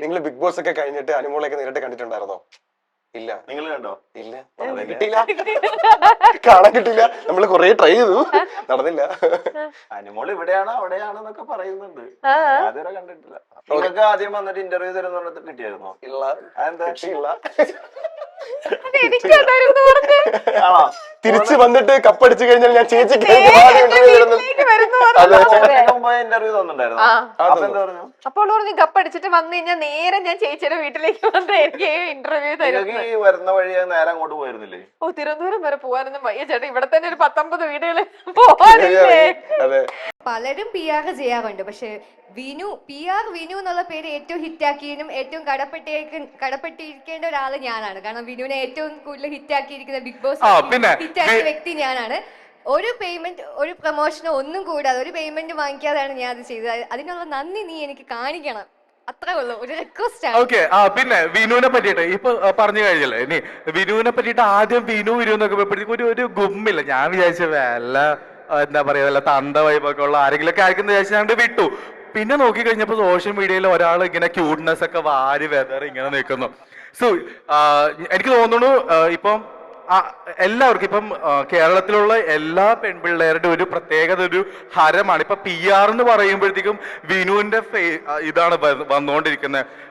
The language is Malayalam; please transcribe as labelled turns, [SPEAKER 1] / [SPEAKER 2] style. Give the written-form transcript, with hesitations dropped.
[SPEAKER 1] നിങ്ങൾ ബിഗ് ബോസ് ഒക്കെ കഴിഞ്ഞിട്ട് അനുമോളൊക്കെ നേരിട്ട് കണ്ടിട്ടുണ്ടായിരുന്നോ? ഇല്ല.
[SPEAKER 2] നിങ്ങൾ കണ്ടോ?
[SPEAKER 1] ഇല്ല, കിട്ടിയില്ല, കാണാൻ കിട്ടില്ല. നമ്മള് കൊറേ ട്രൈ ചെയ്തു, നടന്നില്ല.
[SPEAKER 2] അനുമോൾ ഇവിടെയാണോ അവിടെയാണെന്നൊക്കെ പറയുന്നുണ്ട്, യാതൊരു കണ്ടിട്ടില്ല. നിങ്ങൾക്ക് ആദ്യം വന്നിട്ട് ഇന്റർവ്യൂ തരുന്ന കിട്ടിയായിരുന്നോ?
[SPEAKER 1] ഇല്ല,
[SPEAKER 2] അതെന്താ?
[SPEAKER 1] കിട്ടിയില്ല.
[SPEAKER 2] ആണോ?
[SPEAKER 1] തിരിച്ചു വന്നിട്ട് കപ്പടിച്ചു കഴിഞ്ഞാൽ ഞാൻ ചേച്ചിക്ക്
[SPEAKER 2] ഇന്റർവ്യൂ തന്നിട്ടുണ്ടായിരുന്നു.
[SPEAKER 3] അപ്പോൾ പറഞ്ഞു കപ്പടിച്ചിട്ട് വന്നു കഴിഞ്ഞാൽ നേരെ ഞാൻ ചേച്ചിയുടെ വീട്ടിലേക്ക് വന്ന് എനിക്ക് ഇന്റർവ്യൂ തരും.
[SPEAKER 2] വരുന്ന വഴി നേരെ അങ്ങോട്ട് പോയിരുന്നില്ലേ?
[SPEAKER 3] ഓ, തിരുവനന്തപുരം വരെ പോവാനൊന്നും വയ്യ ചേട്ടാ, ഇവിടെ തന്നെ ഒരു 19 വീടുകളിൽ പോവാനില്ലേ.
[SPEAKER 4] പലരും PR ചെയ്യാറുണ്ട്, പക്ഷെ വിനു എന്നുള്ള പേര് ഏറ്റവും ഹിറ്റാക്കിയതിനും ഏറ്റവും കടപ്പെട്ടിരിക്കേണ്ട ഒരാള് ഞാനാണ്. കാരണം വിനുവിനെ ഏറ്റവും കൂടുതൽ ഹിറ്റാക്കിയിരിക്കുന്ന ബിഗ് ബോസ് ഹിറ്റാക്കിയ വ്യക്തി ഞാനാണ്. ഒരു പേയ്മെന്റ്, ഒരു പ്രൊമോഷനോ ഒന്നും കൂടാതെ ഒരു പേയ്മെന്റ് വാങ്ങിക്കാതെയാണ് ഞാൻ അത് ചെയ്തത്. അതിനുള്ള നന്ദി നീ എനിക്ക് കാണിക്കണം, അത്രേ ഉള്ളൂ, ഒരു റിക്വസ്റ്റ് ആണ്.
[SPEAKER 5] ഓക്കെ. പിന്നെ വിനുവിനെ പറ്റിയിട്ട് ഇപ്പൊ പറഞ്ഞു കഴിഞ്ഞല്ലേ, ഇനി വിനുവിനെ പറ്റിയിട്ട് ആദ്യം വിനു എന്നൊക്കെ ഒരു ഗുമ്മില്ല. ഞാൻ വിചാരിച്ച വല്ല എന്താ പറയാ, വല്ല തന്ത വൈബൊക്കെ ഉള്ള ആരെങ്കിലൊക്കെ ആയിരിക്കും വിചാരിച്ചു ഞാൻ വിട്ടു. പിന്നെ നോക്കി കഴിഞ്ഞപ്പോ സോഷ്യൽ മീഡിയയിൽ ഒരാൾ ഇങ്ങനെ ക്യൂട്ട്നെസ് ഒക്കെ വാരി വെതർ ഇങ്ങനെ നിൽക്കുന്നു. സോ എനിക്ക് തോന്നുന്നു ഇപ്പം എല്ലാവർക്കും ഇപ്പം കേരളത്തിലുള്ള എല്ലാ പെൺപിള്ളേരുടെ ഒരു പ്രത്യേകത, ഒരു ഹരമാണ്. ഇപ്പൊ PR എന്ന് പറയുമ്പോഴത്തേക്കും വിനുവിന്റെ ഇതാണ് വന്നുകൊണ്ടിരിക്കുന്നത്.